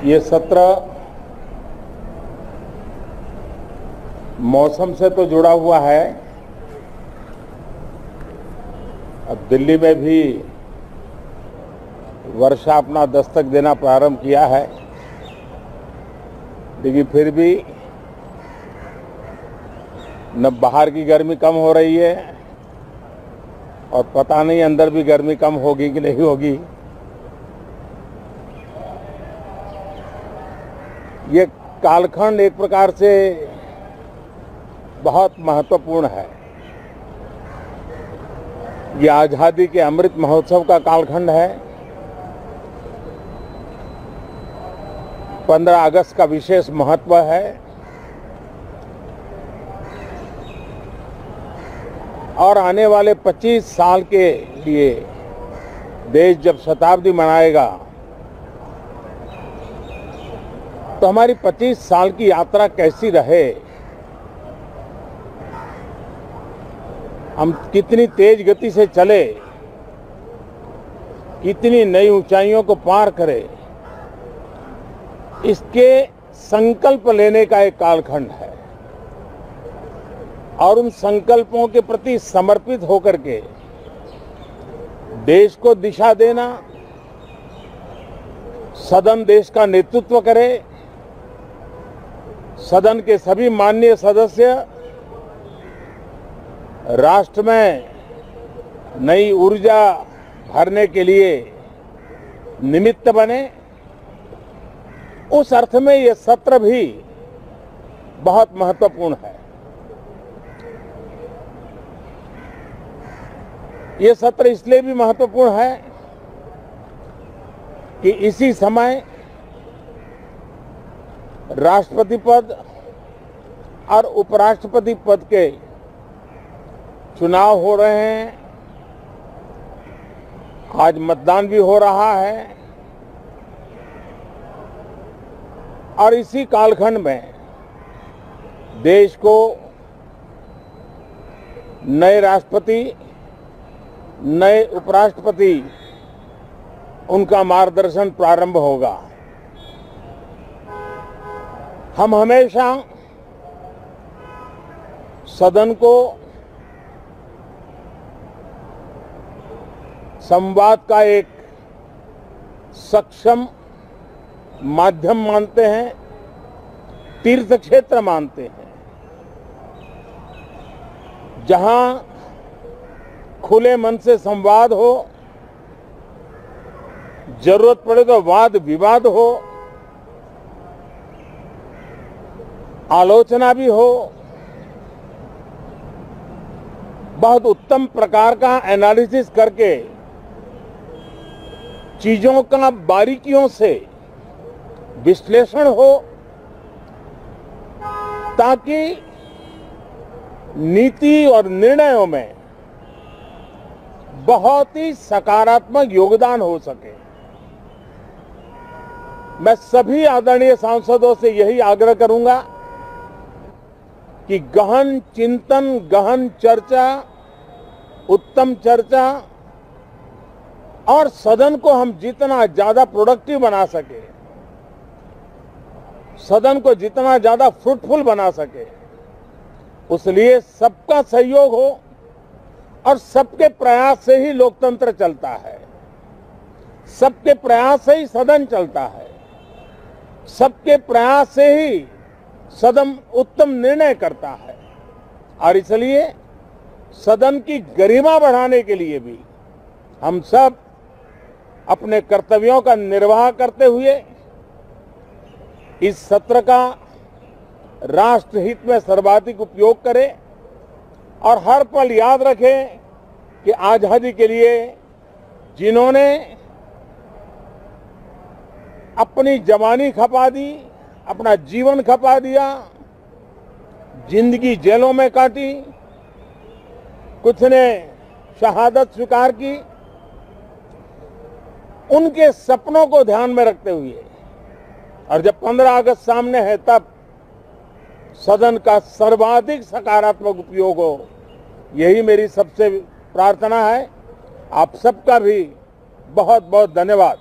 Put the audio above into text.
ये सत्र मौसम से तो जुड़ा हुआ है। अब दिल्ली में भी वर्षा अपना दस्तक देना प्रारंभ किया है, लेकिन फिर भी न बाहर की गर्मी कम हो रही है और पता नहीं अंदर भी गर्मी कम होगी कि नहीं होगी। ये कालखंड एक प्रकार से बहुत महत्वपूर्ण है। ये आजादी के अमृत महोत्सव का कालखंड है। 15 अगस्त का विशेष महत्व है और आने वाले 25 साल के लिए देश जब शताब्दी मनाएगा तो हमारी 25 साल की यात्रा कैसी रहे, हम कितनी तेज गति से चले, कितनी नई ऊंचाइयों को पार करें, इसके संकल्प लेने का एक कालखंड है। और उन संकल्पों के प्रति समर्पित होकर के देश को दिशा देना, सदन देश का नेतृत्व करे, सदन के सभी माननीय सदस्य राष्ट्र में नई ऊर्जा भरने के लिए निमित्त बने, उस अर्थ में यह सत्र भी बहुत महत्वपूर्ण है। ये सत्र इसलिए भी महत्वपूर्ण है कि इसी समय राष्ट्रपति पद और उपराष्ट्रपति पद के चुनाव हो रहे हैं। आज मतदान भी हो रहा है और इसी कालखंड में देश को नए राष्ट्रपति, नए उपराष्ट्रपति, उनका मार्गदर्शन प्रारंभ होगा। हम हमेशा सदन को संवाद का एक सक्षम माध्यम मानते हैं, तीर्थ क्षेत्र मानते हैं, जहां खुले मन से संवाद हो, जरूरत पड़े तो वाद विवाद हो, आलोचना भी हो, बहुत उत्तम प्रकार का एनालिसिस करके चीजों का बारीकियों से विश्लेषण हो, ताकि नीति और निर्णयों में बहुत ही सकारात्मक योगदान हो सके। मैं सभी आदरणीय सांसदों से यही आग्रह करूंगा कि गहन चिंतन, गहन चर्चा, उत्तम चर्चा और सदन को हम जितना ज्यादा प्रोडक्टिव बना सके, सदन को जितना ज्यादा फ्रूटफुल बना सके, उसलिए सबका सहयोग हो और सबके प्रयास से ही लोकतंत्र चलता है, सबके प्रयास से ही सदन चलता है, सबके प्रयास से ही सदन उत्तम निर्णय करता है। और इसलिए सदन की गरिमा बढ़ाने के लिए भी हम सब अपने कर्तव्यों का निर्वाह करते हुए इस सत्र का राष्ट्रहित में सर्वाधिक उपयोग करें और हर पल याद रखें कि आजादी के लिए जिन्होंने अपनी जवानी खपा दी, अपना जीवन खपा दिया, जिंदगी जेलों में काटी, कुछ ने शहादत स्वीकार की, उनके सपनों को ध्यान में रखते हुए और जब 15 अगस्त सामने है तब सदन का सर्वाधिक सकारात्मक उपयोग हो, यही मेरी सबसे प्रार्थना है। आप सबका भी बहुत बहुत धन्यवाद।